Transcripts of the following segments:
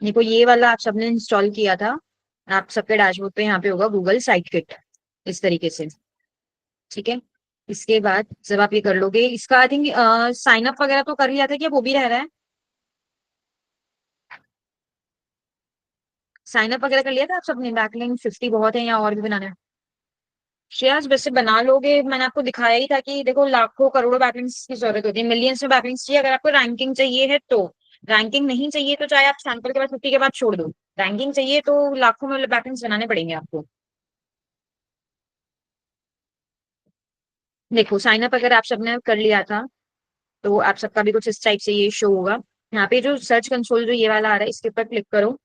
देखो ये वाला आप सबने इंस्टॉल किया था, आप सबके डैशबोर्ड पे यहाँ पे होगा गूगल साइट किट, इस तरीके से। ठीक है। इसके बाद जब आप ये कर लोगे, इसका आई थिंक साइन अप वगैरह तो कर लिया था, क्या वो भी रह रहा है? साइन अप वगैरह कर लिया था आप सबने? बैकलिंक 50 बहुत है या और भी बनाना है? शेयर्स वैसे बना लोगे, मैंने आपको दिखाया ही था कि देखो लाखों करोड़ों बैकलिंक्स की जरूरत होती है, मिलियंस में बैकलिंक्स चाहिए अगर आपको रैंकिंग चाहिए है तो। रैंकिंग नहीं चाहिए तो चाहे आप सैंपल के बाद 50 के बाद छोड़ दो। रैंकिंग चाहिए तो लाखों में बैकलिंक्स बनाने पड़ेंगे आपको। देखो साइन अप अगर आप सबने कर लिया था तो आप सबका भी कुछ इस टाइप से ये शो होगा। यहाँ पे जो सर्च कंसोल जो ये वाला आ रहा है इसके ऊपर क्लिक करो,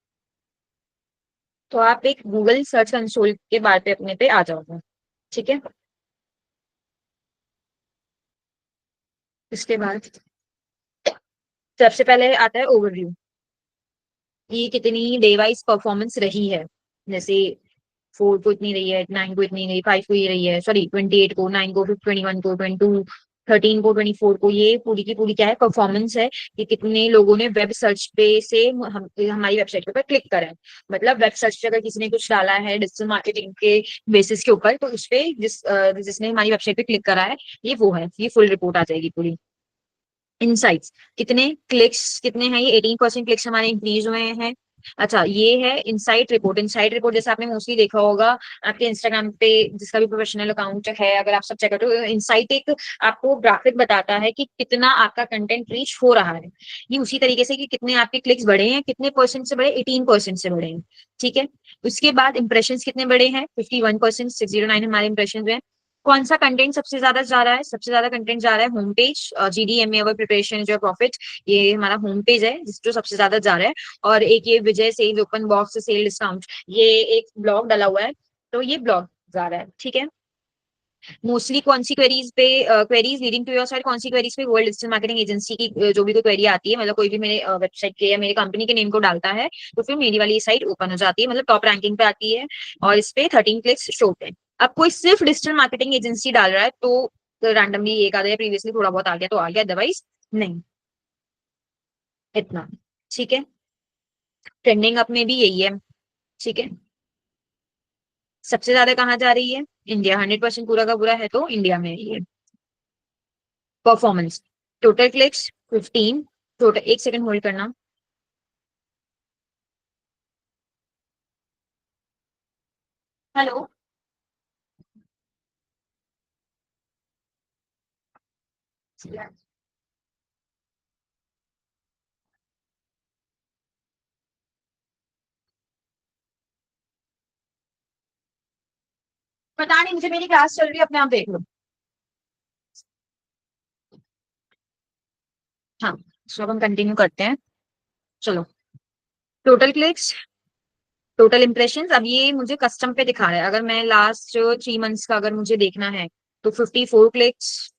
तो आप एक गूगल सर्च कंसोल के बारे पे अपने पे आ जाओगे। ठीक है। इसके बाद सबसे पहले आता है ओवरव्यू, कि कितनी डे वाइज परफॉर्मेंस रही है। जैसे 4 को इतनी रही है, 9 को इतनी रही, 5 को ये रही है, सॉरी 28 को, 9 को, 21 को, 22, 13 को, 24 को, ये पूरी की पूरी क्या है, परफॉर्मेंस है कि कितने लोगों ने वेब सर्च पे से हमारी वेबसाइट पे क्लिक करा है। मतलब वेब सर्च पे अगर किसी ने कुछ डाला है डिजिटल मार्केटिंग के बेसिस के ऊपर, तो उस पे जिसने हमारी वेबसाइट पे क्लिक करा है, ये वो है, ये फुल रिपोर्ट आ जाएगी पूरी। इनसाइट्स, कितने क्लिक्स कितने हैं, ये 18% क्लिक्स हमारे इंक्रीज हुए हैं। अच्छा ये है इनसाइट रिपोर्ट। इनसाइट रिपोर्ट जैसे आपने मोस्टली देखा होगा आपके इंस्टाग्राम पे, जिसका भी प्रोफेशनल अकाउंट है, अगर आप सब चेक करते हो, इनसाइट एक आपको ग्राफिक बताता है कि कितना आपका कंटेंट रीच हो रहा है। ये उसी तरीके से कि कितने आपके क्लिक्स बढ़े हैं, कितने परसेंट से बढ़े, 18% से बढ़े हैं। ठीक है। उसके बाद इंप्रेशन कितने बढ़े हैं, 51%, 609 हमारे इंप्रेशन हैं। कौन सा कंटेंट सबसे ज्यादा जा रहा है? सबसे ज्यादा कंटेंट जा रहा है होम पेज, जीडीएमए अवर प्रिपरेशन जो प्रॉफिट, ये हमारा होम पेज है जो सबसे ज्यादा जा रहा है। और एक ये Vijay sale open box sale discount, ये एक ब्लॉग डाला हुआ है, तो ये ब्लॉग जा रहा है। ठीक है। मोस्टली कौन सी क्वेरीज पे, queries leading to your site, कौन सी क्वेरीज पे वर्ल्ड डिजिटल मार्केटिंग एजेंसी की जो भी कोई क्वेरी आती है, मतलब कोई भी मेरे वेबसाइट के या मेरी कंपनी के नेम को डालता है, तो फिर मेरी वाली साइट ओपन हो जाती है, मतलब टॉप रैंकिंग पे आती है। और इस पे 13 क्लिक्स शो होते हैं। अब कोई सिर्फ डिजिटल मार्केटिंग एजेंसी डाल रहा है तो रैंडमली एक आधा या प्रीवियसली थोड़ा बहुत आ गया तो आ गया, अदरवाइज नहीं। इतना। ठीक है। ट्रेंडिंग अप में भी यही है। ठीक है। सबसे ज्यादा कहाँ जा रही है? इंडिया, 100% पूरा का पूरा है तो इंडिया में ही है। परफॉर्मेंस, टोटल क्लिक्स 15, टोटल, एक सेकंड होल्ड करना। हेलो। पता नहीं, मुझे मेरी क्लास चल रही है, अपने आप देख लो। हाँ, सो अब हम कंटिन्यू करते हैं। चलो। टोटल क्लिक्स, टोटल इम्प्रेशन, अब ये मुझे कस्टम पे दिखा रहा है। अगर मैं लास्ट 3 मंथ्स का अगर मुझे देखना है तो 54 क्लिक्स,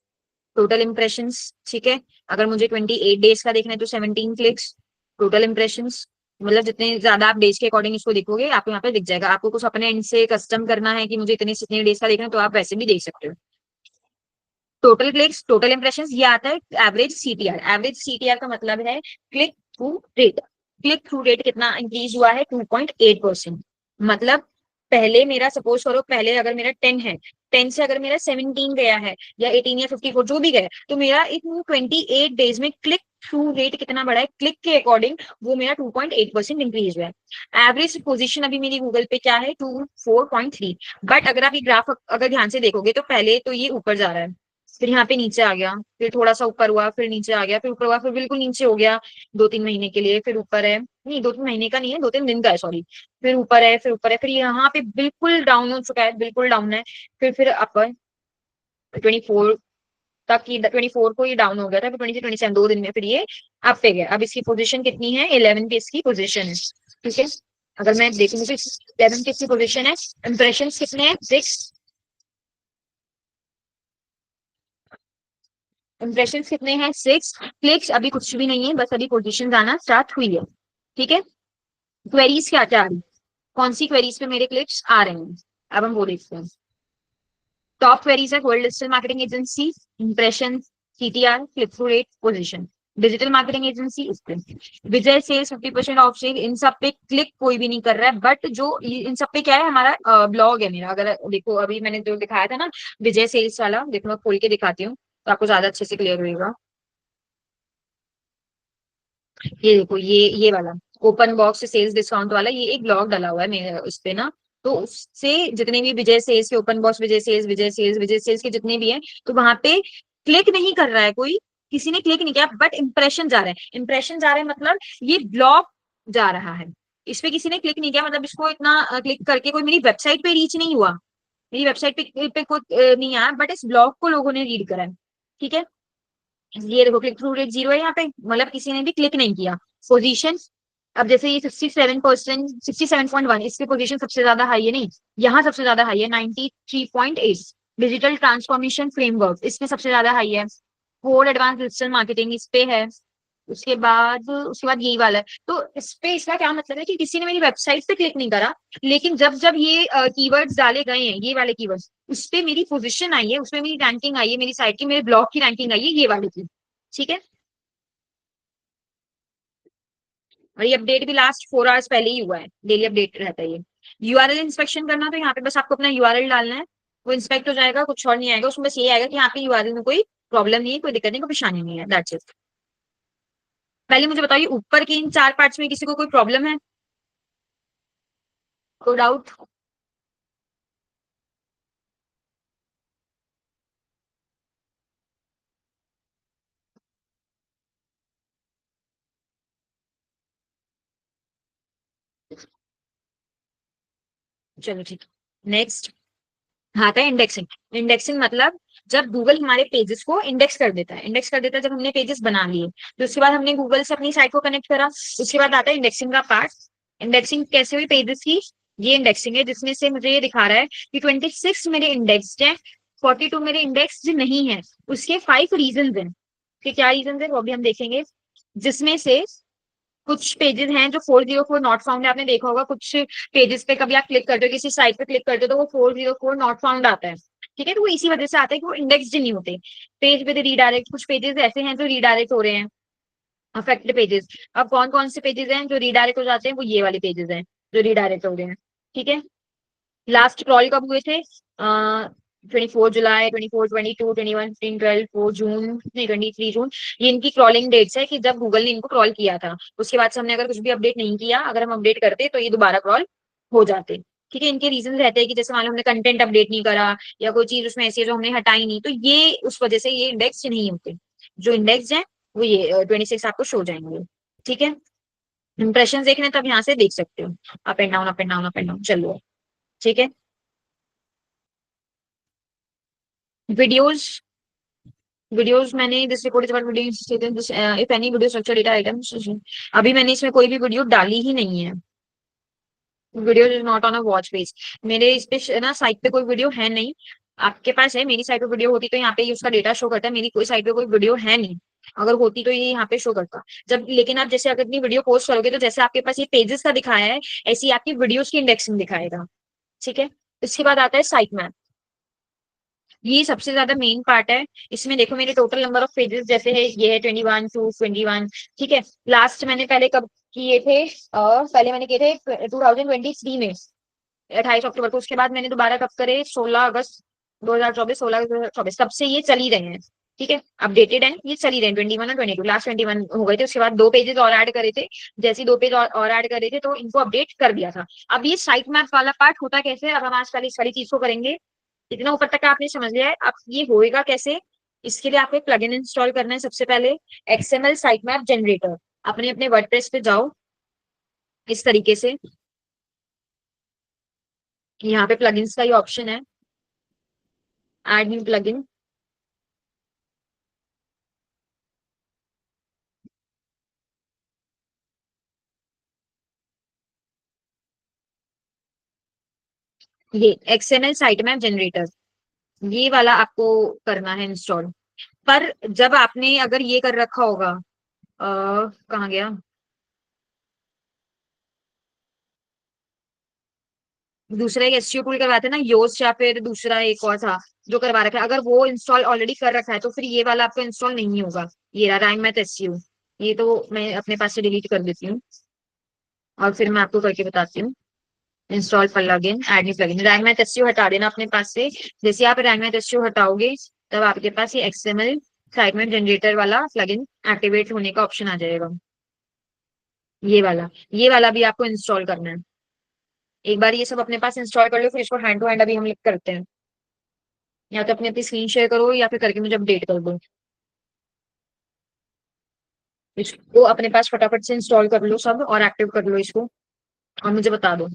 टोटल इम्प्रेशंस। ठीक है। अगर मुझे 28 डेज का देखना है तो 17 क्लिक्स, टोटल इम्प्रेशंस। मतलब जितने ज्यादा आप डेज के अकॉर्डिंग इसको देखोगे आपको यहाँ पे दिख जाएगा। आपको कुछ अपने एंड से कस्टम करना है कि मुझे इतने डेज का देखना है, तो आप वैसे भी देख सकते हो। टोटल क्लिक्स, टोटल इंप्रेशंस, ये आता है एवरेज सीटीआर। एवरेज सीटीआर का मतलब है click through rate. Click through rate कितना इंक्रीज हुआ है? 2.8%। मतलब पहले मेरा सपोज करो, पहले अगर मेरा 10 है, 10 से अगर मेरा 17 गया है या 18 या 54 जो भी गया, तो मेरा इन 28 डेज में क्लिक थ्रू रेट कितना बढ़ा है क्लिक के अकॉर्डिंग, वो मेरा 2.8% इंक्रीज हुआ है। एवरेज पोजीशन अभी मेरी गूगल पे क्या है? 24.3। बट अगर आप ये ग्राफ अगर ध्यान से देखोगे तो पहले तो ये ऊपर जा रहा है, फिर यहाँ पे नीचे आ गया, फिर थोड़ा सा ऊपर हुआ, फिर नीचे आ गया, फिर ऊपर हुआ, फिर बिल्कुल नीचे हो गया 2-3 महीने के लिए, फिर ऊपर है, नहीं 2-3 महीने का नहीं है, 2-3 दिन का है, सॉरी। फिर ऊपर है, फिर ऊपर है, फिर यहाँ पे बिल्कुल डाउन हो चुका है, बिल्कुल डाउन है। फिर अपर 24 तक की, 24 को ये डाउन हो गया था, फिर 20 से 27 2 दिन में फिर ये अप पे गया। अब इसकी पोजीशन कितनी है, 11 पे इसकी पोजीशन है। ठीक है, अगर मैं देखूंगी तो 11 पे इसकी पोजीशन है। इंप्रेशन कितने हैं, 6। इंप्रेशन कितने हैं, 6। क्लिक्स अभी कुछ भी नहीं है, बस अभी पोजीशन आना स्टार्ट हुई है। ठीक है, क्वेरीज क्या क्या आ रही, कौन सी क्वेरीज पे मेरे क्लिक्स आ रहे हैं, अब हम वो देखते हैं। टॉप क्वेरीज है gold digital marketing agency, impression, CTR, click through rate, position. Digital marketing agency इस पे, विजय सेल्स 50% ऑफ सेल, इन सब पे क्लिक कोई भी नहीं कर रहा है। बट जो इन सब पे क्या है, हमारा ब्लॉग है मेरा, अगर देखो अभी मैंने जो दिखाया था ना विजय सेल्स वाला, देखो मैं खोल के दिखाती हूँ तो आपको ज्यादा अच्छे से क्लियर होगा। ये देखो, ये वाला ओपन बॉक्स सेल्स डिस्काउंट वाला, ये एक ब्लॉग डाला हुआ है मेरे उस पे ना। तो उससे जितने भी विजय सेल्स के ओपन बॉक्स, विजय सेल्स के जितने भी हैं, तो वहां पे क्लिक नहीं कर रहा है कोई, किसी ने क्लिक नहीं किया, बट इंप्रेशन जा रहा है। इंप्रेशन जा रहा है मतलब ये ब्लॉग जा रहा है, इस पे किसी ने क्लिक नहीं किया, मतलब इसको इतना क्लिक करके कोई मेरी वेबसाइट पे रीच नहीं हुआ, मेरी वेबसाइट पे कोई नहीं आया, बट इस ब्लॉग को लोगों ने रीड करा है। ठीक है, ये देखो क्लिक थ्रू रेट 0 है यहाँ पे, मतलब किसी ने भी क्लिक नहीं किया। पोजीशन, अब जैसे ये 67%, 67.1, इसकी पोजीशन सबसे ज्यादा हाई है, नहीं यहाँ सबसे ज्यादा हाई है 93.8। डिजिटल ट्रांसफॉर्मेशन फ्रेमवर्क इसमें सबसे ज्यादा हाई है। कोड एडवांस डिजिटल मार्केटिंग इस पे है। उसके बाद यही वाला है। तो इस पे इसका क्या मतलब है कि किसी ने मेरी वेबसाइट पे क्लिक नहीं करा, लेकिन जब जब ये कीवर्ड्स डाले गए हैं, ये वाले कीवर्ड्स, उस पे मेरी पोजीशन आई है, उसमें मेरी रैंकिंग आई है, मेरी साइट की, मेरे ब्लॉग की रैंकिंग आई है, ये वाली की। ठीक है, और ये अपडेट भी लास्ट 4 आवर्स पहले ही हुआ है, डेली अपडेट रहता है ये। यूआरएल इंस्पेक्शन करना, तो यहाँ पे बस आपको अपना यूआरएल डालना है, वो इंस्पेक्ट हो जाएगा, कुछ और नहीं आएगा उसमें, बस ये आएगा कि यहाँ पे यूआरएल में कोई प्रॉब्लम नहीं है, कोई दिक्कत नहीं, कोई परेशानी नहीं है, दैट्स इट। पहले मुझे बताइए, ऊपर के इन 4 पार्ट्स में किसी को कोई प्रॉब्लम है, कोई डाउट? चलो ठीक, नेक्स्ट आता है इंडेक्सिंग। इंडेक्सिंग मतलब जब गूगल हमारे पेजेस को इंडेक्स कर देता है, इंडेक्स कर देता है जब हमने पेजेस बना लिए, तो उसके बाद हमने गूगल से अपनी साइट को कनेक्ट करा, उसके बाद आता है इंडेक्सिंग का पार्ट। इंडेक्सिंग कैसे हुई पेजेस की, ये इंडेक्सिंग है जिसमें से मुझे ये दिखा रहा है कि 26 मेरे इंडेक्स्ड है, 42 मेरे इंडेक्स्ड नहीं है। उसके 5 रीजन हैं, कि क्या रीजन है वो भी हम देखेंगे। जिसमें से कुछ पेजेस हैं जो 404 नॉट फाउंड है, आपने देखा होगा कुछ पेजेस पे कभी आप क्लिक करते हो, किसी साइट पे क्लिक करते हो तो वो 404 नॉट फाउंड आता है। ठीक है, तो वो इसी वजह से आता है कि वो इंडेक्स नहीं होते। पेज पे रीडायरेक्ट, कुछ पेजेस ऐसे हैं जो रीडायरेक्ट हो रहे हैं, अफेक्टेड पेजेस। अब कौन कौन से पेजेस हैं जो रीडायरेक्ट हो जाते हैं, वो ये वाले पेजेस हैं जो रीडायरेक्ट हो रहे हैं। ठीक है, लास्ट क्रॉल कब हुए थे, 24 जुलाई, 24, 22, 21, 15, 12, 4 जून, नहीं 23 जून, ये इनकी क्रॉलिंग डेट्स है कि जब गूगल ने इनको क्रॉल किया था। उसके बाद से हमने अगर कुछ भी अपडेट नहीं किया, अगर हम अपडेट करते तो ये दोबारा क्रॉल हो जाते। ठीक है, इनके रीजन रहते हैं कि जैसे मान लो हमने कंटेंट अपडेट नहीं करा, या कोई चीज उसमें ऐसी है जो हमने हटाई नहीं, तो ये उस वजह से ये इंडेक्स नहीं होते। जो इंडेक्स है वो ये 26 आपको शो जाएंगे। ठीक है, इंप्रेशन देखने तब यहाँ से देख सकते हो, up and down, up and down, up and down, चलो। ठीक है, वीडियोस, वीडियोस मैंने this record is about video if any video structure data items, अभी मैंने इसमें कोई भी वीडियो डाली ही नहीं है। Video is not on a watch page, मेरे इस पे ना साइट पे कोई वीडियो है नहीं। आपके पास है, मेरी साइट पे वीडियो होती तो यहाँ पे ये उसका डेटा शो करता है, मेरी कोई साइट पे कोई वीडियो है नहीं, अगर होती तो ये यहाँ पे शो करता जब। लेकिन आप जैसे अगर अपनी वीडियो पोस्ट करोगे, तो जैसे आपके पास ये पेजेस का दिखाया है, ऐसी आपकी वीडियोस की इंडेक्सिंग दिखाएगा। ठीक है, इसके बाद आता है साइट मैप, ये सबसे ज्यादा मेन पार्ट है। इसमें देखो मेरे टोटल नंबर ऑफ पेजेस जैसे है, ये है 21 to 21। ठीक है, लास्ट मैंने पहले कब किए थे, पहले मैंने किए थे 2023 में, 28 अक्टूबर को। उसके बाद मैंने दोबारा कब करे, 16 अगस्त 2024, 16 अगस्त 2024, तब से ये चल ही रहे हैं। ठीक है, अपडेटेड है, ये चल ही रहे हैं 21 और 22, लास्ट 21 हो गए थे। उसके बाद 2 पेजेस और ऐड करे थे, जैसे ही 2 पेज और ऐड करे थे तो इनको अपडेट कर दिया था। अब ये साइट मैप वाला पार्ट होता कैसे है, अब हम आज कल इस वाली चीज को करेंगे। इतना ऊपर तक आपने समझ लिया है, अब ये होएगा कैसे इसके लिए आपको एक प्लगइन इंस्टॉल करना है सबसे पहले, एक्सएमएल साइटमैप जनरेटर। अपने अपने वर्डप्रेस पे जाओ इस तरीके से, यहाँ पे प्लगइन्स का ये ऑप्शन है, ऐड न्यू प्लगइन। ये एक्सएमएल साइटमैप जनरेटर, ये वाला आपको करना है इंस्टॉल। पर जब आपने अगर ये कर रखा होगा, कहाँ गया, दूसरा एक एसईओ टूल करवाते हैं ना, योस्ट, या फिर दूसरा एक और था जो करवा रखा है, अगर वो इंस्टॉल ऑलरेडी कर रखा है तो फिर ये वाला आपको इंस्टॉल नहीं होगा। ये रहा रैंक मैथ एसईओ, ये तो मैं अपने पास से डिलीट कर देती हूँ और फिर मैं आपको करके बताती हूँ। Install plugin, add new plugin, rank math SEO हटा देना अपने पास से। जैसे आप रैंक मैथ एसईओ हटाओगे तब आपके पास ये एक्सएमएल साइटमैप जनरेटर वाला प्लगइन एक्टिवेट होने का ऑप्शन आ जाएगा। ये वाला भी आपको इंस्टॉल करना है। एक बार ये सब अपने पास इंस्टॉल कर लो, फिर इसको हैंड टू हैंड अभी हम लोग करते हैं। या तो अपनी अपनी स्क्रीन शेयर करो या फिर करके मुझे अपडेट कर दो। इसको अपने पास फटाफट से इंस्टॉल कर लो सब और एक्टिव कर लो इसको, और मुझे बता दो।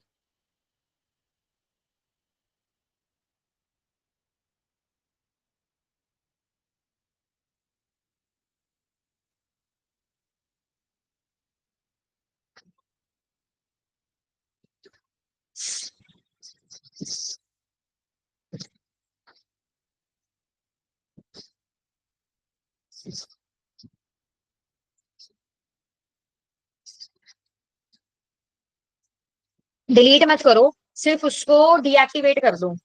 डिलीट मत करो, सिर्फ उसको डीएक्टिवेट कर दो।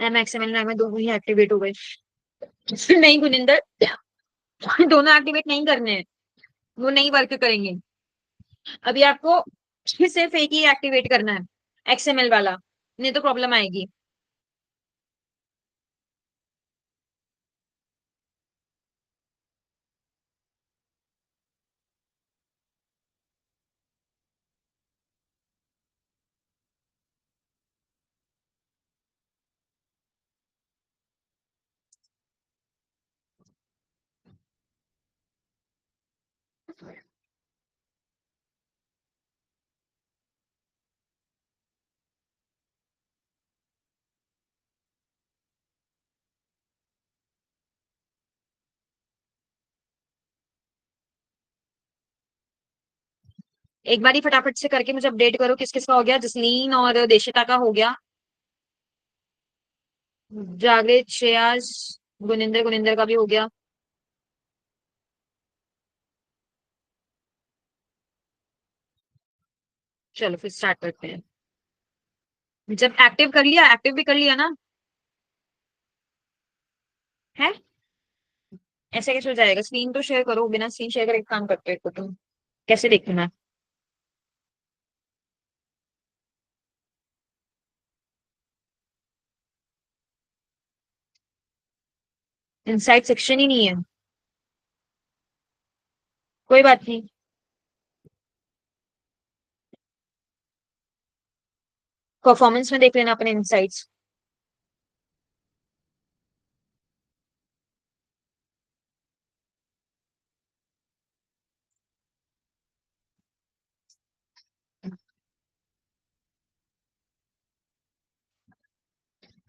एम एक्सएमएल में दोनों ही एक्टिवेट हो गए। नहीं गुनिंदर, दोनों एक्टिवेट नहीं करने हैं, वो नहीं वर्क करेंगे। अभी आपको सिर्फ एक ही एक्टिवेट करना है, एक्सएमएल वाला, नहीं तो प्रॉब्लम आएगी। एक बार ही फटाफट से करके मुझे अपडेट करो किस किस का हो गया। जसलीन और देशिता का हो गया, जागृत, श्रेयास, गुनिंदर, गुनिंदर का भी हो गया। चलो फिर स्टार्ट करते हैं। जब एक्टिव कर लिया, एक्टिव भी कर लिया ना, है, ऐसे कैसे हो जाएगा? स्क्रीन तो शेयर करो, बिना स्क्रीन शेयर करे एक काम करते हो तुम, कैसे देखूं मैं? इनसाइड सेक्शन ही नहीं है, कोई बात नहीं। परफॉर्मेंस में देख लेना अपने इनसाइट्स।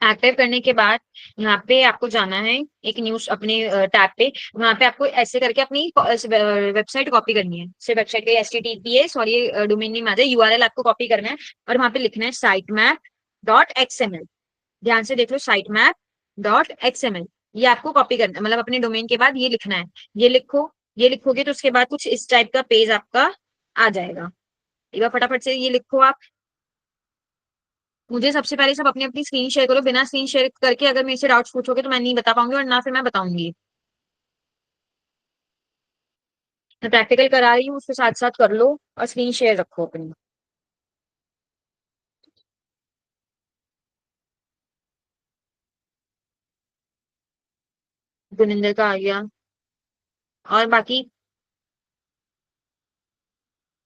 एक्टिव करने के बाद यहाँ पे आपको जाना है, एक न्यूज अपने टैब पे, वहां पे आपको ऐसे करके अपनी वेबसाइट कॉपी करनी है। सिर्फ वेबसाइट के HTTPS और ये डोमेन नेम आ जाए, URL आपको कॉपी करना है और वहां पे लिखना है साइट मैप डॉट एक्सएमएल। ध्यान से देख लो, साइट मैप डॉट एक्सएमएल, ये आपको कॉपी करना है, मतलब अपने डोमेन के बाद ये लिखना है। ये लिखो, ये लिखोगे तो उसके बाद कुछ इस टाइप का पेज आपका आ जाएगा। एक बार फटाफट से ये लिखो आप। मुझे सबसे पहले सब अपनी अपनी स्क्रीन शेयर करो, बिना स्क्रीन शेयर करके अगर मेरे से डाउट्स पूछोगे तो मैं नहीं बता पाऊंगी और ना फिर मैं बताऊंगी। मैं प्रैक्टिकल करा रही हूँ, उसके साथ साथ कर लो और स्क्रीन शेयर रखो अपनी। गुनिंदर का आ गया। और बाकी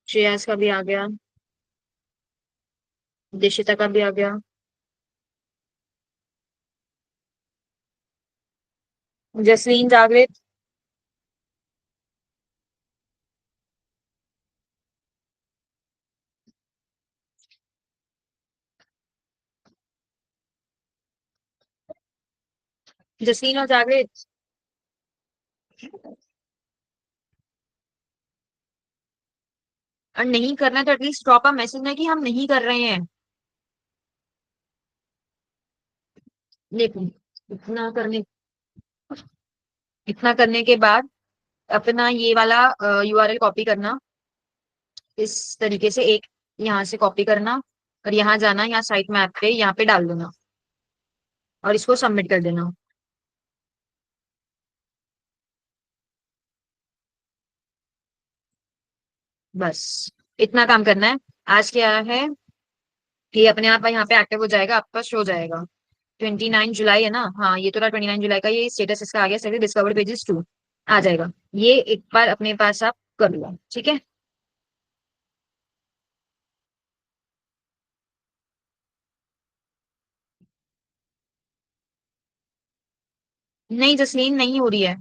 श्रेयस का भी आ गया। दिशिता का भी आ गया। जसलीन जागृत। जसलीन और जागृत। और नहीं करना है तो एटलीस्ट ड्रॉप अ मैसेज में कि हम नहीं कर रहे हैं। देखो, इतना करने इतना करने के बाद अपना ये वाला यूआरएल कॉपी करना। इस तरीके से एक यहाँ से कॉपी करना और यहाँ जाना, यहाँ साइट मैप पे यहाँ पे डाल देना और इसको सबमिट कर देना। बस इतना काम करना है। आज क्या है, ये अपने आप यहाँ पे एक्टिव हो जाएगा, आपका शो जाएगा। 29 जुलाई है ना? हाँ, ये तो रहा 29 जुलाई का। ये स्टेटस इसका आ गया, सभी डिस्कवर्ड पेजेस 2 आ जाएगा। ये एक बार अपने पास आप कर लो, ठीक है। नहीं जसलीन, नहीं हो रही है।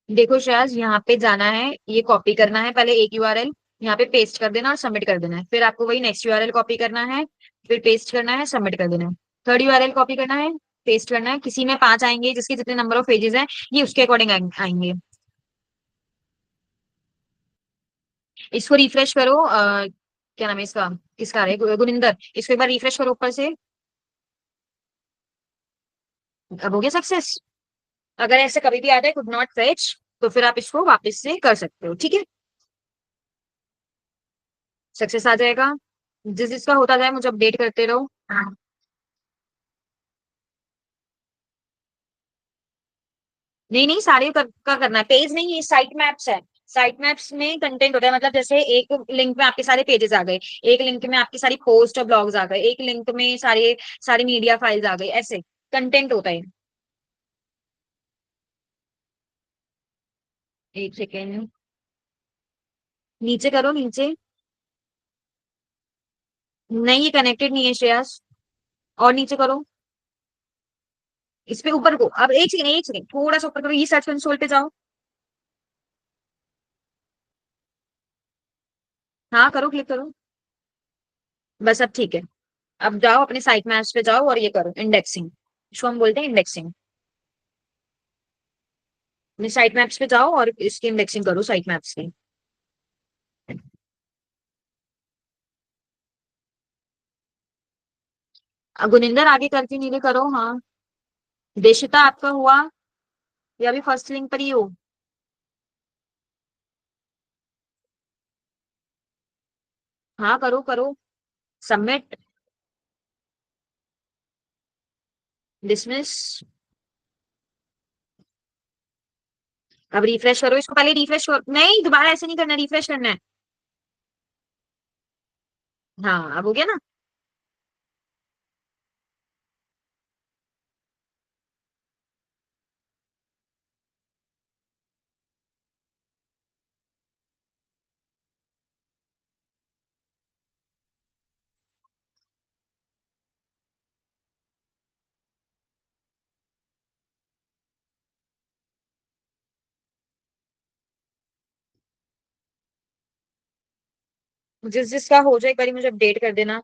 देखो शायद यहाँ पे जाना है, ये कॉपी करना है पहले एक यूआरएल, यहाँ पे पेस्ट कर देना और सबमिट कर देना है। फिर आपको वही नेक्स्ट यूआरएल कॉपी करना है, फिर पेस्ट करना है, सबमिट कर देना है। थर्ड यूआरएल कॉपी करना है, पेस्ट करना है। किसी में 5 आएंगे, जिसके जितने नंबर ऑफ पेजेस हैं ये उसके अकॉर्डिंग आएंगे। इसको रिफ्रेश करो। क्या नाम है इसका, किसका आ रहा है, गुनिंदर। इसको एक बार रिफ्रेश करो ऊपर से। अब हो गया सक्सेस। अगर ऐसे कभी भी आता है कुड नॉट फेच, तो फिर आप इसको वापस से कर सकते हो, ठीक है। सक्सेस आ जाएगा। जिस जिसका होता जाए मुझे अपडेट करते रहो। नहीं नहीं, सारे का करना है। पेज नहीं, ये साइट मैप्स है। साइट मैप्स में कंटेंट होता है, मतलब जैसे एक लिंक में आपके सारे पेजेस आ गए, एक लिंक में आपकी सारी पोस्ट और ब्लॉग्स आ गए, एक लिंक में सारे सारी मीडिया फाइल्स आ गई, ऐसे कंटेंट होता है। एक सेकेंड, नीचे करो नीचे। नहीं, ये कनेक्टेड नहीं है श्रेयस। और नीचे करो। इस पे ऊपर को, अब एक सेकेंड थोड़ा सा ऊपर करो, ये सर्च कंसोल पे जाओ। हाँ करो, क्लिक करो। बस अब ठीक है। अब जाओ अपने साइट मैप्स पे जाओ और ये करो इंडेक्सिंग, इसको हम बोलते हैं इंडेक्सिंग। अपने साइट मैप्स पे जाओ और इसकी इंडेक्सिंग करो साइट मैप्स की। गुनिंदर आगे करके नीचे करो, हाँ। देशिता आपका हुआ या अभी फर्स्ट लिंक पर ही हो? हाँ करो करो। सबमिट। डिसमिस। अब रिफ्रेश करो इसको, पहले रिफ्रेश करो, नहीं दोबारा ऐसे नहीं करना, रिफ्रेश करना है। हाँ अब हो गया ना। जिस जिसका हो जाए एक बारी मुझे अपडेट कर देना।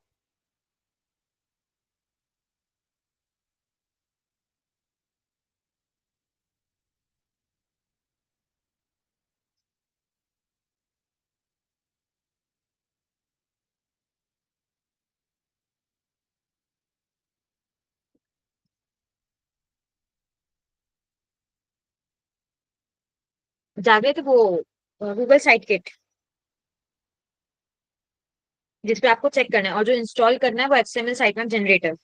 जागे तो वो गूगल साइट किट, जिसपे आपको चेक करना है, और जो इंस्टॉल करना है वो एचटीएमएल साइट मैप जनरेटर।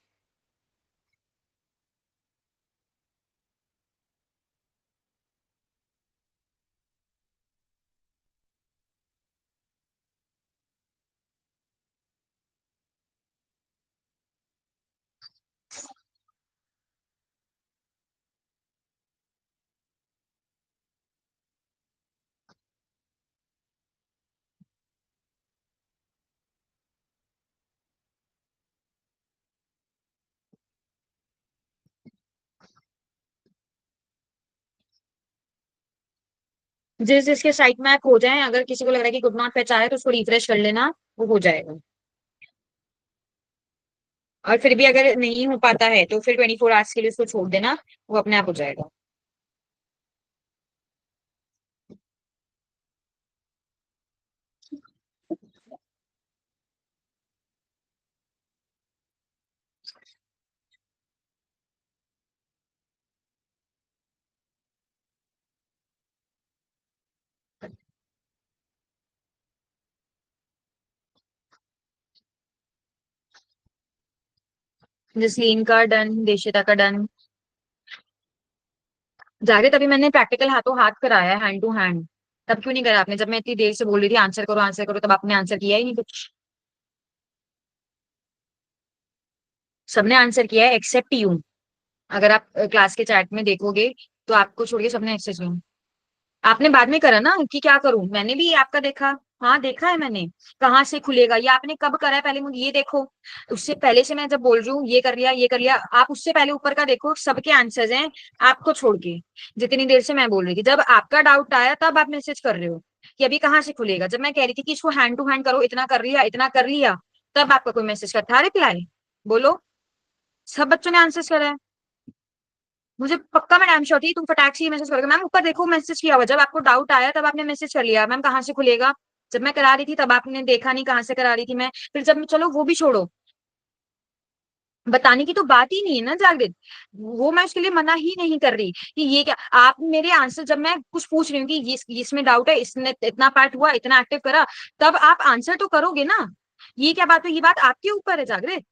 जिस जिसके साइट मैप हो जाए, अगर किसी को लग रहा है कि कुड नॉट फैच आ रहा है तो उसको रिफ्रेश कर लेना, वो हो जाएगा। और फिर भी अगर नहीं हो पाता है तो फिर 24 आवर्स के लिए उसको छोड़ देना, वो अपने आप हो जाएगा। जसलीन का डन, देशिता का डन। जाके तभी मैंने प्रैक्टिकल हाथों हाथ कराया है, हैंड टू हैंड। तब क्यों नहीं करा आपने, जब मैं इतनी देर से बोल रही थी आंसर करो, तब आपने आंसर किया ही नहीं कुछ। सबने आंसर किया है एक्सेप्ट यू। अगर आप क्लास के चैट में देखोगे तो आपको छोड़ के सबने एक्सेस किया। आपने बाद में करा ना कि क्या करूं, मैंने भी आपका देखा। हाँ देखा है मैंने। कहाँ से खुलेगा, ये आपने कब करा है पहले मुझे ये देखो। उससे पहले से मैं जब बोल रही हूँ ये कर लिया ये कर लिया, आप उससे पहले ऊपर का देखो, सबके आंसर्स हैं आपको छोड़ के। जितनी देर से मैं बोल रही थी, जब आपका डाउट आया तब आप मैसेज कर रहे हो कि अभी कहाँ से खुलेगा। जब मैं कह रही थी कि इसको हैंड टू हैंड करो, इतना कर लिया इतना कर लिया, तब आपका कोई मैसेज करता था रिप्लाई। बोलो। सब बच्चों ने आंसर्स करा है। मुझे पक्का, मैं डैम श्योर थी तुम फटाक से ही मैसेज करोगे। मैम ऊपर देखो मैसेज किया हुआ, जब आपको डाउट आया तब आपने मैसेज कर लिया मैम कहाँ से खुलेगा। जब मैं करा रही थी तब आपने देखा नहीं कहाँ से करा रही थी मैं। फिर जब चलो वो भी छोड़ो, बताने की तो बात ही नहीं है ना जागृत। वो मैं उसके लिए मना ही नहीं कर रही कि ये क्या। आप मेरे आंसर, जब मैं कुछ पूछ रही हूँ कि ये इसमें डाउट है, इसने इतना पार्ट हुआ इतना एक्टिव करा, तब आप आंसर तो करोगे ना। ये क्या बात है, ये बात आपके ऊपर है जागृत।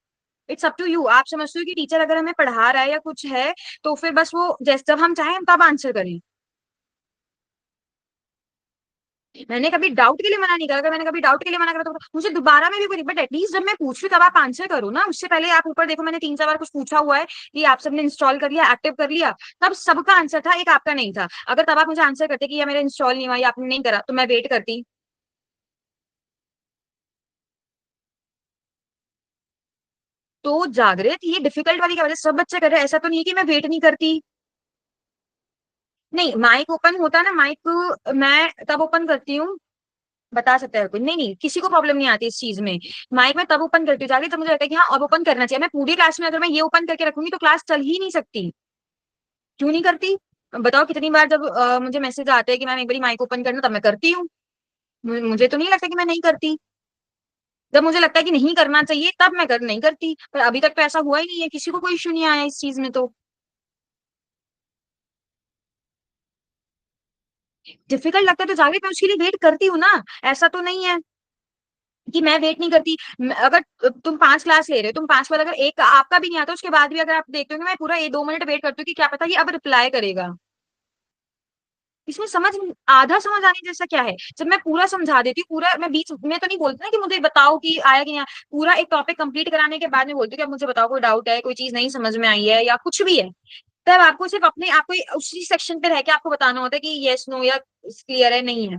It's up to you. आप समझते हो कि टीचर अगर हमें पढ़ा रहा है या कुछ है तो फिर बस वो जैसे जब हम चाहें तब आंसर करें। मैंने कभी डाउट के लिए मना नहीं करा। अगर मैंने कभी डाउट के लिए मना करा तो मुझे दोबारा में भी कोई, बट एटलीस्ट जब मैं पूछ रही हूँ तब आप आंसर करो ना। उससे पहले आप ऊपर देखो, मैंने 3 4 बार कुछ पूछा हुआ है कि आप सबने इंस्टॉल कर लिया एक्टिव कर लिया, तब सबका आंसर था, एक आपका नहीं था। अगर तब आप मुझे आंसर करते कि ये मेरा इंस्टॉल नहीं हुआ या आपने नहीं करा, तो मैं वेट करती। तो जागृत, ये डिफिकल्ट वाली क्या वजह, सब बच्चे कर रहे हैं, ऐसा तो नहीं है कि मैं वेट नहीं करती। नहीं, माइक ओपन होता है ना, माइक मैं तब ओपन करती हूँ। बता सकता है कोई, नहीं नहीं किसी को प्रॉब्लम नहीं आती इस चीज में। माइक में तब ओपन करती हूँ जाके जब मुझे लगता है कि हाँ अब ओपन करना चाहिए। मैं पूरी क्लास में अगर मैं ये ओपन करके रखूंगी तो क्लास चल ही नहीं सकती। क्यों नहीं करती। बताओ कितनी बार जब मुझे मैसेज आते हैं कि मैम एक बार माइक ओपन करना, तब मैं करती हूँ। मुझे तो नहीं लगता कि मैं नहीं करती। जब मुझे लगता है कि नहीं करना चाहिए तब मैं नहीं करती, पर अभी तक तो ऐसा हुआ ही नहीं है, किसी को कोई इशू नहीं आया इस चीज में तो। डिफिकल्ट लगता है तो जाके मैं उसके लिए वेट करती हूँ ना। ऐसा तो नहीं है कि मैं वेट नहीं करती। अगर तुम 5 क्लास ले रहे हो, तुम 5 बार अगर एक आपका भी नहीं आता उसके बाद भी अगर आप देखते हो कि मैं पूरा ये 2 मिनट वेट करती हूँ कि क्या पता ये अब रिप्लाई करेगा। इसमें समझ, आधा समझ आने जैसा क्या है। जब मैं पूरा समझा देती हूँ, पूरा मैं बीच में तो नहीं बोलती ना कि मुझे बताओ कि आया कि नहीं आया। पूरा एक टॉपिक कंप्लीट कराने के बाद में बोलती हूँ कि अब मुझे बताओ कोई डाउट है, कोई चीज नहीं समझ में आई है या कुछ भी है। तब आपको सिर्फ अपने आपको उसी सेक्शन पे रह के आपको बताना होता है कि यस नो या क्लियर है नहीं है।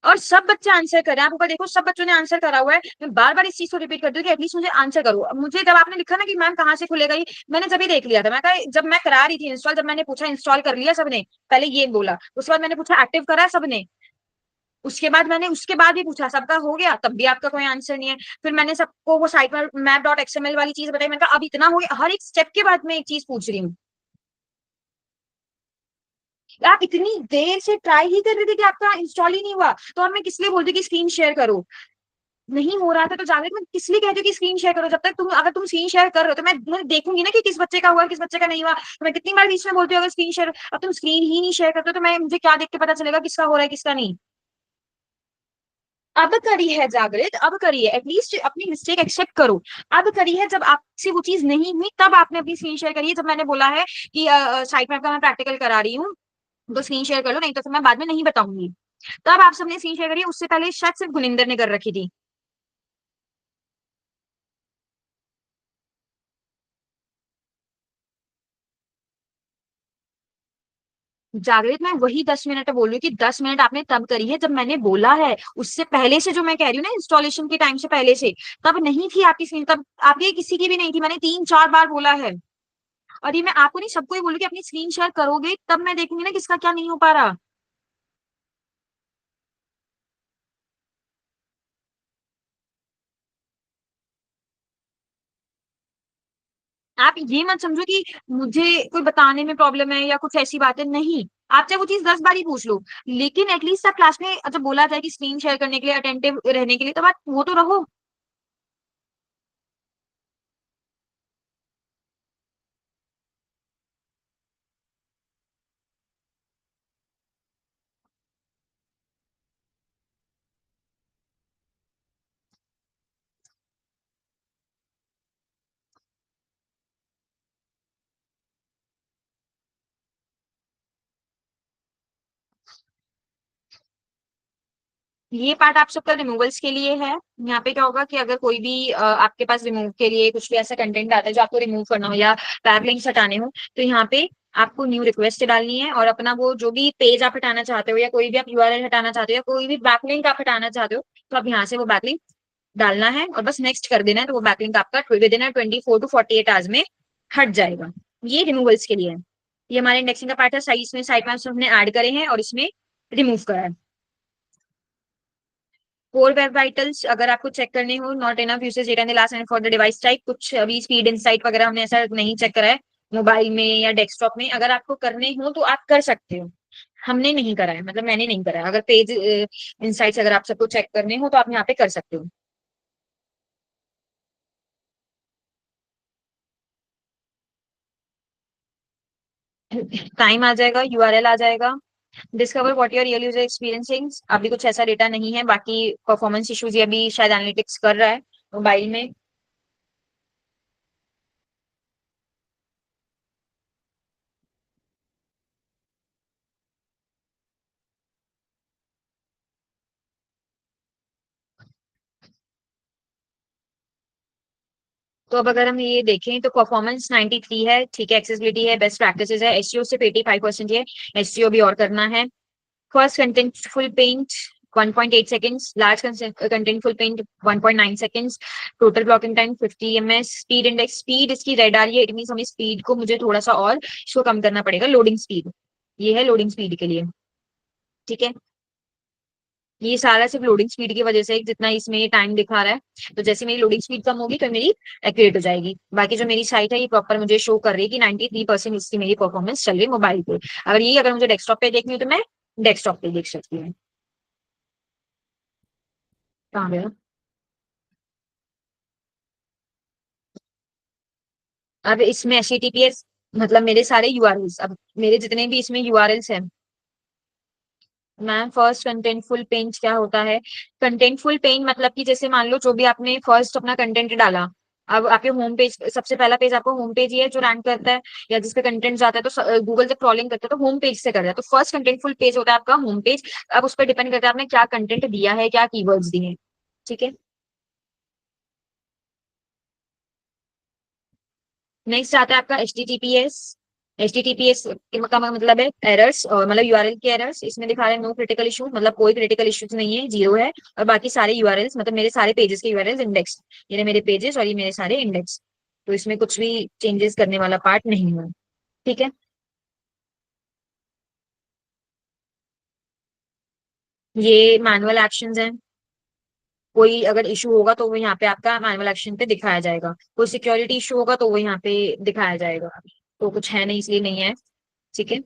और सब बच्चे आंसर करें, आप ऊपर देखो सब बच्चों ने आंसर करा हुआ है। मैं बार बार इस चीज को रिपीट करती हूँ कि एटलीस्ट मुझे आंसर करो। अब मुझे जब आपने लिखा ना कि मैम कहाँ से खुलेगा ये, मैंने जब ही देख लिया था। मैं कहा जब मैं करा रही थी इंस्टॉल, जब मैंने पूछा इंस्टॉल कर लिया सबने, पहले ये बोला, उसके बाद मैंने पूछा एक्टिव करा सबने, उसके बाद मैंने उसके बाद भी पूछा सबका हो गया, तब भी आपका कोई आंसर नहीं है। फिर मैंने सबको वो साइट पर मैप डॉट एक्सएमएल वाली चीज बताई। मैंने कहा अब इतना हो गया, हर एक स्टेप के बाद मैं एक चीज पूछ रही हूँ। आप इतनी देर से ट्राई ही कर रहे थे कि आपका इंस्टॉल ही नहीं हुआ, तो अब मैं किस लिए बोलती कि स्क्रीन शेयर करो। नहीं हो रहा था तो जाकर मैं किस लिए कहती हूँ कि स्क्रीन शेयर करो। जब तक तुम, अगर तुम स्क्रीन शेयर कर रहे हो तो मैं देखूंगी ना कि किस बच्चे का हुआ किस बच्चे का नहीं हुआ। तो मैं कितनी बार बीच में बोलती हूँ अगर स्क्रीन शेयर, अब तुम स्क्रीन ही नहीं शेयर करते हो तो मैं मुझे क्या देख के पता चलेगा किसका हो रहा है किसका नहीं। अब करी है जागृत, अब करिए, एटलीस्ट अपनी मिस्टेक एक्सेप्ट करो। अब करी है, जब आपसे वो चीज नहीं हुई तब आपने अपनी स्क्रीन शेयर करी है। जब मैंने बोला है कि साइट मैप का मैं प्रैक्टिकल करा रही हूँ तो स्क्रीन शेयर कर लो, नहीं तो फिर मैं बाद में नहीं बताऊंगी। तब आप सबने स्क्रीन शेयर करी है, उससे पहले शायद सिर्फ गुनिंदर ने कर रखी थी। जागृत, मैं वही 10 मिनट बोल रही हूँ कि 10 मिनट आपने तब करी है जब मैंने बोला है। उससे पहले से जो मैं कह रही हूँ ना, इंस्टॉलेशन के टाइम से पहले से, तब नहीं थी आपकी स्क्रीन, तब आपकी किसी की भी नहीं थी। मैंने 3 4 बार बोला है। और ये मैं आपको नहीं सबको ही बोलूँ कि अपनी स्क्रीन शेयर करोगे तब मैं देखूंगी ना किसका क्या नहीं हो पा रहा। आप ये मत समझो कि मुझे कोई बताने में प्रॉब्लम है या कुछ ऐसी बात है, नहीं। आप चाहे वो चीज 10 बार ही पूछ लो, लेकिन एटलीस्ट आप क्लास में जब बोला जाए कि स्क्रीन शेयर करने के लिए, अटेंटिव रहने के लिए, तब आप वो तो रहो। ये पार्ट आप सबका रिमूवल्स के लिए है। यहाँ पे क्या होगा कि अगर कोई भी आपके पास रिमूव के लिए कुछ भी ऐसा कंटेंट आता है जो आपको रिमूव करना हो या बैकलिंक्स हटाने हो, तो यहाँ पे आपको न्यू रिक्वेस्ट डालनी है और अपना वो जो भी पेज आप हटाना चाहते हो या कोई भी आप यूआरएल हटाना चाहते हो या कोई भी बैकलिंक आप हटाना चाहते हो, तो आप यहाँ से वो बैकलिंक डालना है और बस नेक्स्ट कर देना है, तो वो बैकलिंक आपका विद इन 24 to 48 आवर्स में हट जाएगा। ये रिमूवल्स के लिए है। ये हमारे इंडेक्सिंग का पार्ट है, साइज में साइड मैप्स हमने ऐड करे हैं और इसमें रिमूव करा है। कोर वेब वाइटल्स अगर आपको चेक करने हो, not enough usage data in the last and for the device type, कुछ अभी स्पीड इनसाइट वगैरह हमने ऐसा नहीं चेक करा है मोबाइल में या डेस्कटॉप में। अगर आपको करने हो तो आप कर सकते हो, हमने नहीं करा है, मतलब मैंने नहीं करा है। अगर पेज इनसाइट्स अगर आप सबको चेक करने हो तो आप यहाँ पे कर सकते हो। टाइम आ जाएगा, यूआरएल आ जाएगा, discover what your real user experiencing. अभी कुछ ऐसा डेटा नहीं है, बाकी परफॉर्मेंस इश्यूज ये अभी शायद एनालिटिक्स कर रहा है मोबाइल में। तो अब अगर हम ये देखें तो परफॉर्मेंस 93 है, ठीक है, एक्सेसिबिलिटी है, बेस्ट प्रैक्टिसेस है, एसईओ सिर्फ 85% है, एसईओ भी और करना है। First contentful paint 1.8 seconds, large contentful paint 1.9 seconds, total blocking time 50 ms, speed index, speed इसकी रेड आ रही है, इट मीन हमें स्पीड को मुझे थोड़ा सा और इसको कम करना पड़ेगा, लोडिंग स्पीड। ये है लोडिंग स्पीड के लिए, ठीक है। ये सारा सिर्फ लोडिंग स्पीड की वजह से, जितना इसमें टाइम दिखा रहा है, तो जैसे मेरी लोडिंग स्पीड कम होगी तो मेरी एक्यूरेट हो जाएगी। बाकी जो मेरी साइट है ये प्रॉपर मुझे शो कर रही है कि 93% इसकी मेरी परफॉर्मेंस चल रही है मोबाइल पे। अगर मुझे डेस्कटॉप पे देखनी हो तो मैं डेस्कटॉप पे देख सकती हूँ। कहाँ गया? अब इसमें HTTPS मतलब मेरे सारे यूआरएल्स, अब मेरे जितने भी इसमें यूआरएल्स हैं। मैम फर्स्ट कंटेंटफुल पेज क्या होता है? कंटेंटफुल पेज मतलब कि जैसे मान लो जो भी आपने फर्स्ट अपना कंटेंट डाला, अब आपके होम पेज, सबसे पहला पेज आपका होम पेज ही है जो रैंक करता है या जिसपे कंटेंट जाता है, तो गूगल जब क्रॉलिंग करता है तो होम पेज से करता है, तो फर्स्ट कंटेंटफुल पेज होता है आपका होम पेज। अब उस पर डिपेंड करता है आपने क्या कंटेंट दिया है, क्या कीवर्ड्स दिए हैं, ठीक है। नेक्स्ट आता है आपका HTTPS। HTTPS का मतलब है एरर्स, और मतलब यूआरएल के एरर्स। इसमें दिखा रहे हैं नो क्रिटिकल इशू, मतलब कोई क्रिटिकल इशूज नहीं है, जीरो है। और बाकी सारे यूआरएल्स मतलब मेरे सारे पेजेस के यूआरएल्स इंडेक्स, ये रहे मेरे पेजेस और ये मेरे सारे इंडेक्स, तो इसमें कुछ भी चेंजेस करने वाला पार्ट नहीं है, ठीक है। ये मैनुअल एक्शंस हैं, कोई अगर इशू होगा तो वो यहाँ पे आपका मैनुअल एक्शन पे दिखाया जाएगा, कोई सिक्योरिटी इशू होगा तो वो यहाँ पे दिखाया जाएगा। तो कुछ है नहीं इसलिए नहीं है, ठीक है।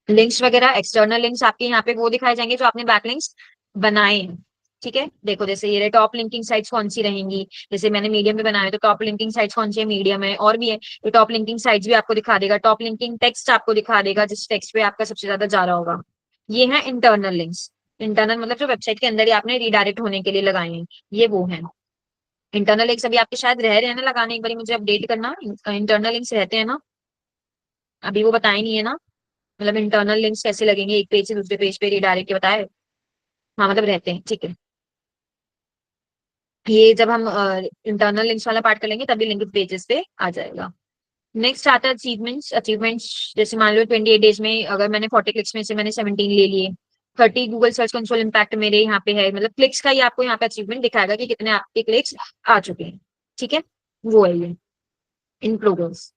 लिंक्स वगैरह, एक्सटर्नल लिंक्स आपके यहाँ पे वो दिखाए जाएंगे जो आपने बैकलिंक्स बनाए हैं, ठीक है। देखो जैसे ये टॉप लिंकिंग साइट्स कौन सी रहेंगी, जैसे मैंने मीडियम पे बनाया है, तो टॉप लिंकिंग साइट्स कौन सी है, मीडियम है, और भी है। तो टॉप लिंकिंग साइट्स भी आपको दिखा देगा, टॉप लिंकिंग टेक्स्ट आपको दिखा देगा जिस टेक्स्ट पे आपका सबसे ज्यादा जा रहा होगा। ये है इंटरनल लिंक्स। इंटरनल मतलब जो वेबसाइट के अंदर ही आपने रिडायरेक्ट होने के लिए लगाए हैं, ये वो है। इंटरनल लिंक्स अभी आपके शायद रह रहे हैं ना लगाने, एक बार मुझे अपडेट करना। इंटरनल लिंक्स रहते हैं ना, अभी वो बताए नहीं है ना, मतलब इंटरनल लिंक्स कैसे लगेंगे एक पेज से दूसरे पेज पे रिडायरेक्ट के बताए। हाँ मतलब रहते हैं, ठीक है। ये जब हम इंटरनल लिंक्स वाला पार्ट कर लेंगे तभी लिंक पेजेस पे आ जाएगा। नेक्स्ट आता है अचीवमेंट्स। अचीवमेंट्स जैसे मान लो 28 डेज में अगर मैंने 40 क्लिक्स में से मैंने 17 ले लिए, 30 गूगल सर्च कंसोल इम्पैक्ट मेरे यहाँ पे है, मतलब क्लिक्स का ही आपको यहाँ पे अचीवमेंट दिखाएगा कि कितने आपके क्लिक्स आ चुके हैं, ठीक है। वो है ये इन प्रोग्रेस।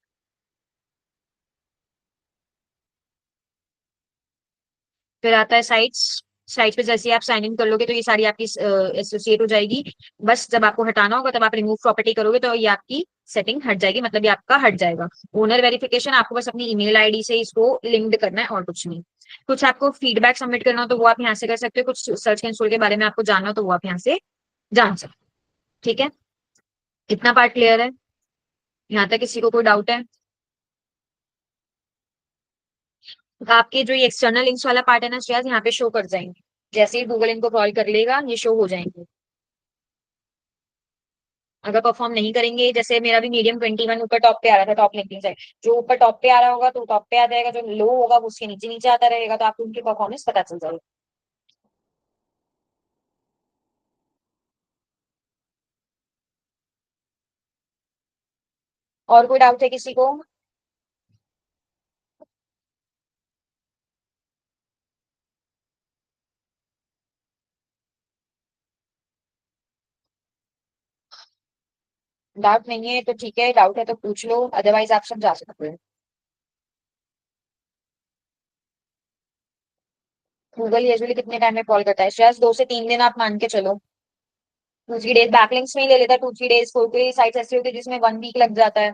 फिर आता है साइट्स। साइट्स पे जैसे ही आप साइन इन कर लोगे तो ये सारी आपकी एसोसिएट हो जाएगी। बस जब आपको हटाना होगा तब आप रिमूव प्रॉपर्टी करोगे तो ये आपकी सेटिंग हट जाएगी, मतलब ये आपका हट जाएगा। ओनर वेरिफिकेशन आपको बस अपनी ईमेल आईडी से इसको लिंक्ड करना है और कुछ नहीं। कुछ आपको फीडबैक सबमिट करना हो तो वो आप यहाँ से कर सकते हो, कुछ सर्च कंसोल के बारे में आपको जानना हो तो वो आप यहाँ से जान सकते हो। ठीक है, इतना पार्ट क्लियर है? यहाँ तक किसी को कोई डाउट है? आपके जो ये एक्सटर्नल लिंक्स वाला पार्ट है ना श्रेयस, यहाँ पे शो कर जाएंगे। जैसे ही गूगल इनको कॉल कर लेगा ये शो हो जाएंगे। अगर परफॉर्म नहीं करेंगे, जैसे मेरा भी मीडियम 21 ऊपर टॉप पे आ रहा था, टॉप लिंकिंग साइड जो ऊपर टॉप पे आ रहा होगा तो टॉप पे आ जाएगा, जो लो होगा वो उसके नीचे नीचे आता रहेगा, तो आपको उनकी परफॉर्मेंस पता चल जाएगी। और कोई डाउट है किसी को? डाउट नहीं है तो ठीक है, डाउट है तो पूछ लो, अदरवाइज आप सब जा सकते हो। गूगल यूजुअली कितने टाइम में कॉल करता है श्रेयस? 2 से 3 दिन आप मान के चलो। 2-3 डेज बैकलिंक्स में ही ले लेता है, 2-3 डेज। कोई कोई साइट ऐसी होती है जिसमें 1 वीक लग जाता है।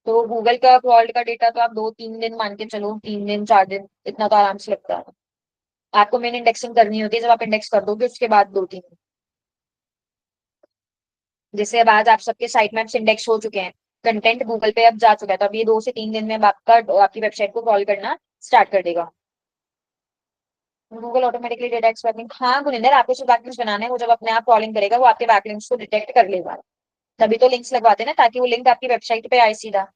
तो गूगल का क्राउड का डेटा तो आप 2-3 दिन मान के चलो, 3 दिन 4 दिन इतना तो आराम से लगता है। आपको मेन इंडेक्सिंग करनी होती है, जब आप इंडेक्स कर दोगे उसके बाद 2-3 दिन। जैसे अब आज आप सबके साइट मैप्स इंडेक्स हो चुके हैं, कंटेंट गूगल पे अब जा चुका है, तो अब ये 2 से 3 दिन में अब आपका आपकी वेबसाइट को कॉल करना स्टार्ट कर देगा। गूगल ऑटोमेटिकली डेटा एक्सट्रैक्टिंग, हाँ गुनिंदर, आपको जो बैकलिंक्स बनाने हैं वो जब अपने आप कॉलिंग करेगा वो आपके बैकलिंक्स को डिटेक्ट कर लेगा। तभी तो लिंक्स लगवाते हैं ना, ताकि वो लिंक आपकी वेबसाइट पे आए सीधा।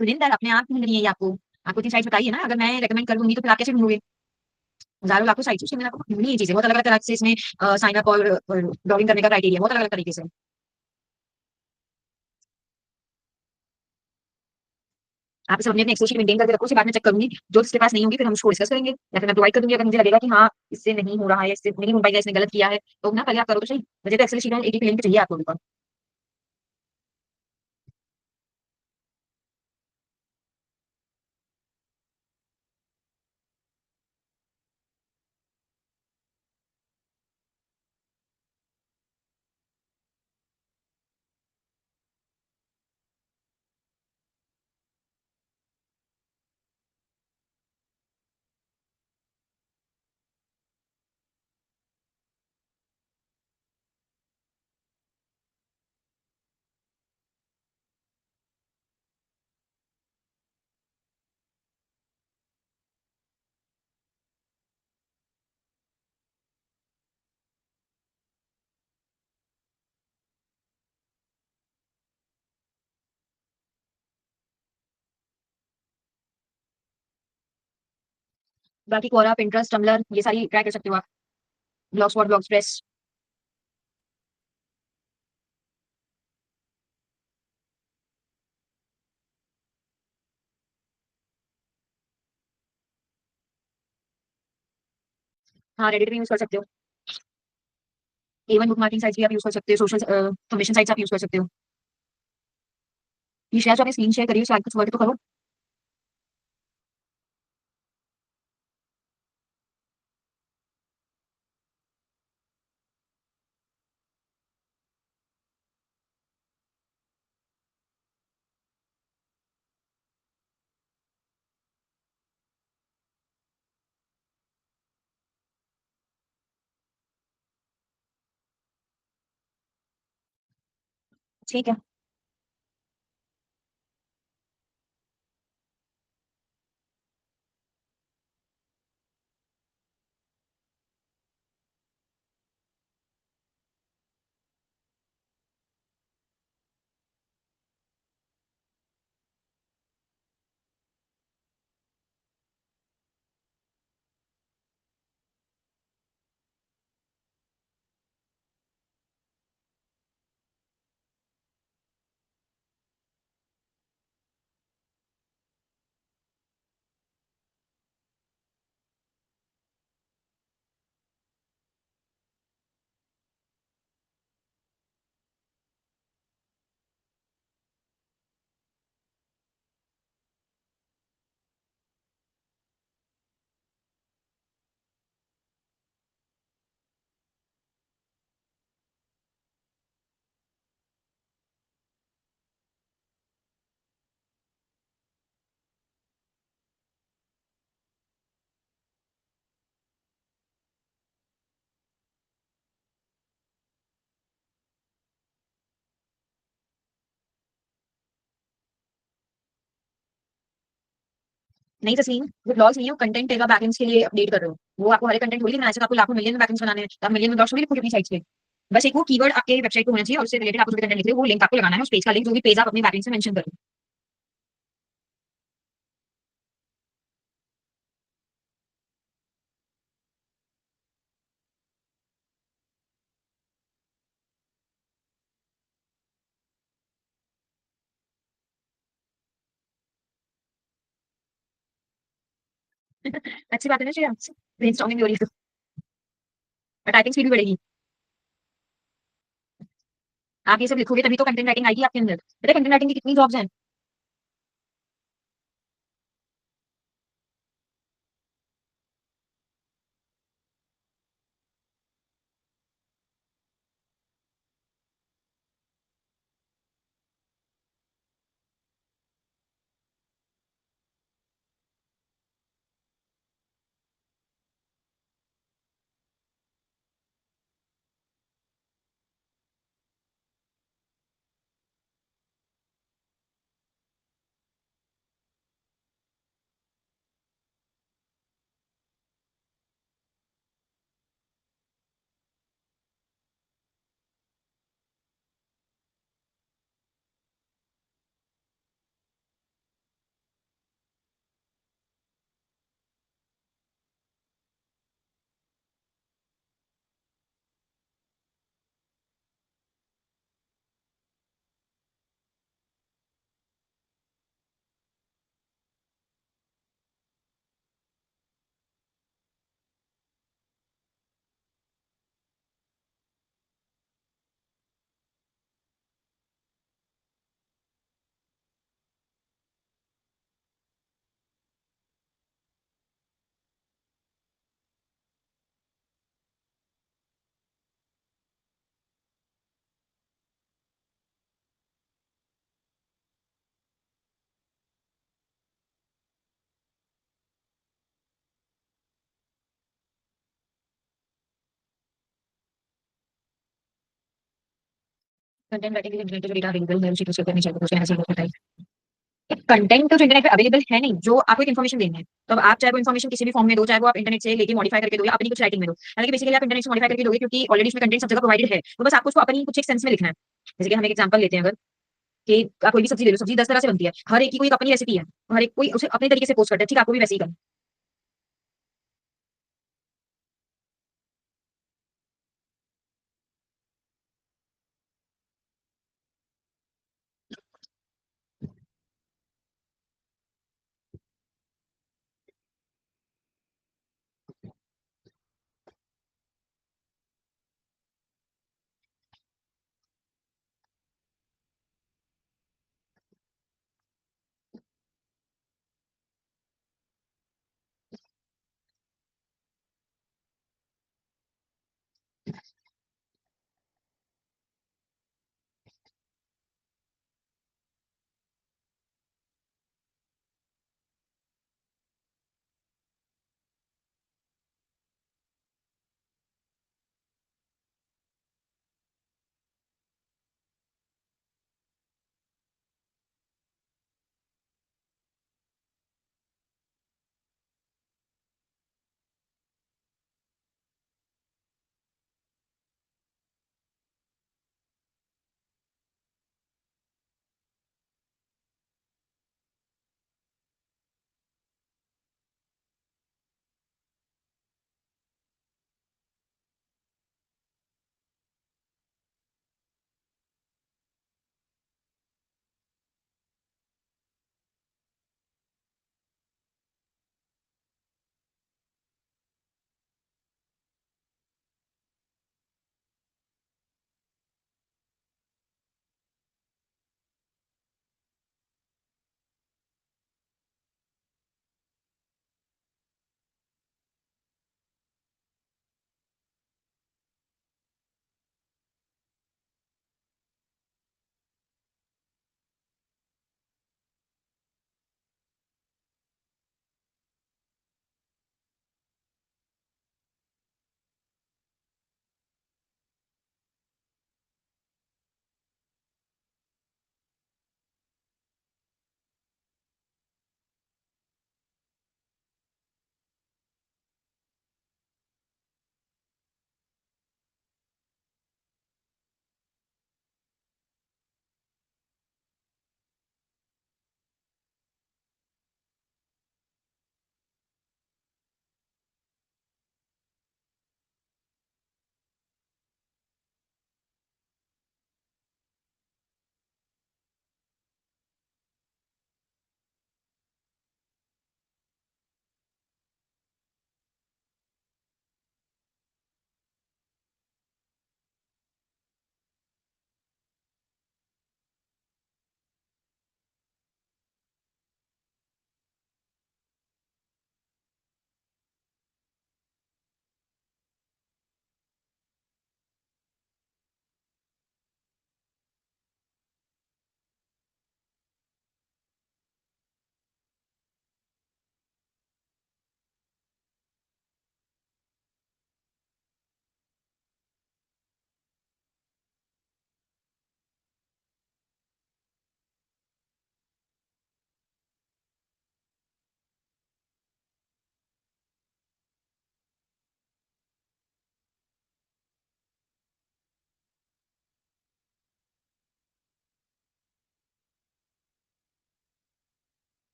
गुनिंदर अपने आप ढूंढनी है ये आपको। आपको इतनी साइट्स बताइए ना, अगर मैं रेकमेंड कर दूंगी तो फिर आप कैसे ढूंढोगे? हजारों लाखों साइट्स उसमें आपको ढूंढनी है चीजें, बहुत अलग अलग तरह से इसमें साइन अप और लॉगिन करने का क्राइटेरिया बहुत अलग अलग तरीके से। आप सब अपने अपने एक्सेल शीट मेंटेन करके रखो, उसे बाद में चेक करूंगी। जो जिसके पास नहीं होगी फिर हम उसको डिस्कस करेंगे, या फिर मैं प्रोवाइड कर दूंगी अगर मुझे लगेगा कि हाँ इससे नहीं हो रहा है, इससे नहीं हो पाएगा, इसने गलत किया है। तो ना पहले आप करो तो सही। मुझे तो एक्सेल शीट एक एक लिंक चाहिए आप लोगों का। बाकी कोरा, पिंटरेस्ट, टम्बलर ये सारी ट्राई कर सकते हो आप। ब्लॉगस्पॉट, ब्लॉगस्प्रेस। हाँ, रेडिट भी यूज कर सकते हो। A1 बुक मार्किंग साइट्स भी आप यूज कर सकते हो, सोशल कमीशन साइट्स आप यूज कर सकते हो। ये शेयर जो आपने स्क्रीन शेयर करी है, उससे कुछ वर्क तो करो। ठीक है। नहीं तस्लीम, वो ब्लॉग्स नहीं है, वो कंटेंट टेगा बैकलिंक्स के लिए अपडेट कर रहे हो। वो आपको हर कंटेंट होगी, मैं ऐसे तो आपको लाखों मिलियन में बैकलिंक्स बनाने हैं, तो आप मिलियन में ब्लॉग्स थोड़ी लिखोगे अपनी साइट पे। बस एक वो कीवर्ड आपके वेबसाइट पे होना चाहिए और उससे रिलेटेड आप जो भी कंटेंट लिख रहे हो, वो लिंक आपको लगाना है, उस पेज का लिंक, जो भी पेज आप अपने बैकलिंक से मेंशन करो। अच्छी बात है ना श्रेया, ब्रेनस्टॉर्मिंग भी हो रही है, और टाइपिंग स्पीड भी बढ़ेगी। आप ये सब लिखोगे तभी तो कंटेंट राइटिंग आएगी आपके अंदर। पता है कंटेंट राइटिंग की कितनी जॉब्स हैं। कंटेंट राइटिंग के लिए जनरेटेड डेटा अवेलेबल है, उसी को शेयर करनी चाहिए, तो उसके ऐसे ही होता है। कंटेंट तो जो इंटरनेट पे अवेलेबल है नहीं, जो आपको एक इन्फॉर्मेशन देनी है, तो अब आप चाहे वो इन्फॉर्मेशन किसी भी फॉर्म में दो, चाहे वो आप इंटरनेट से लेके मॉडिफाई करके दो या अपनी कुछ राइटिंग में दो। हालांकि बेसिकली आप इंटरनेट से मॉडिफाई करके दोगे, क्योंकि ऑलरेडी उसमें कंटेंट सब जगह प्रोवाइडेड है, तो बस आपको उसको अपनी कुछ एक सेंस में लिखना है। जैसे कि हम एक एग्जांपल लेते हैं, अगर कि आप कोई भी सब्जी ले लो, सब्जी 10 तरह से बनती है, हर एक की कोई अपनी रेसिपी है, हर एक कोई उसे अपने तरीके से पोस्ट करता है, ठीक है, आपको भी वैसे ही करना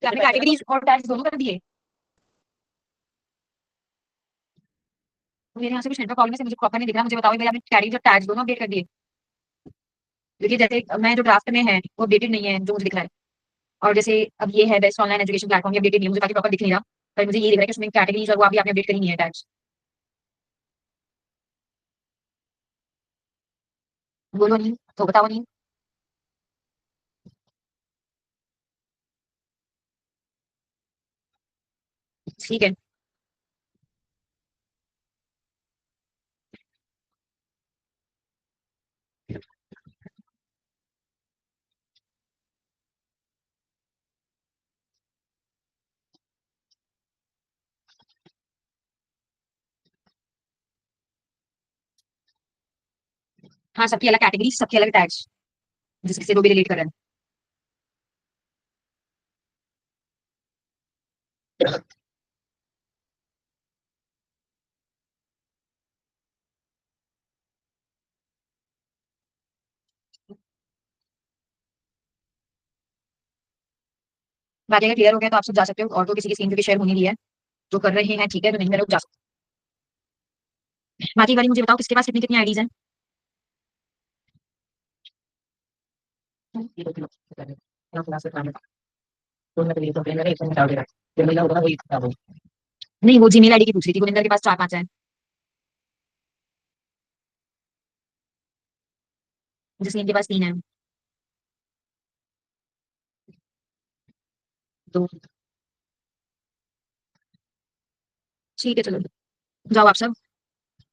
तो आपने कैटेगरीज और टैग्स दोनों कर दिए। तो मेरे यहाँ से कुछ नेटवर्क प्रॉब्लम है, मुझे प्रॉपर नहीं दिख रहा, मुझे बताओ भाई आपने कैटेगरीज और टैग्स दोनों अपडेट कर दिए। देखिए जैसे मैं जो ड्राफ्ट में है वो अपडेटेड नहीं है जो मुझे दिख रहा है। और जैसे अब ये है बेस्ट ऑनलाइन एजुकेशन प्लेटफॉर्म, ये अपडेटेड नहीं है, मुझे बाकी प्रॉपर दिख नहीं रहा। पर मुझे ये दिख रहा है कि उसमें कैटेगरीज और वो अभी आपने अपडेट करी नहीं है टैग्स। बोलो नहीं तो बताओ नहीं। ठीक है। हाँ सबकी अलग कैटेगरी, सबके अलग टैग्स, जिससे वो भी रिलेट कर रहे हैं। बाकी अगर क्लियर हो गया तो आप सब जा सकते हो, और तो किसी की स्क्रीन पे भी शेयर होने दी है, जो कर रहे हैं ठीक है, जो नहीं कर रहे हो जा सकते हो। बाकी बारी मुझे बताओ किसके पास कितनी कितनी आईडीज हैं। नहीं वो जीमेल आईडी की पूछ रही थी, गुरिंदर के पास 4-5 है, जसलीन के पास 3 है। तो ठीक है चलो, जाओ आप सब,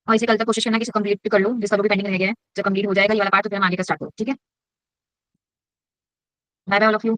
और इसे कल तक कोशिश करना कि इसे कंप्लीट कर लो, जिसका जो भी पेंडिंग रह गया है। जब कंप्लीट हो जाएगा ये वाला पार्ट तो फिर हम आगे का स्टार्ट करो, ठीक है। Bye bye all of you.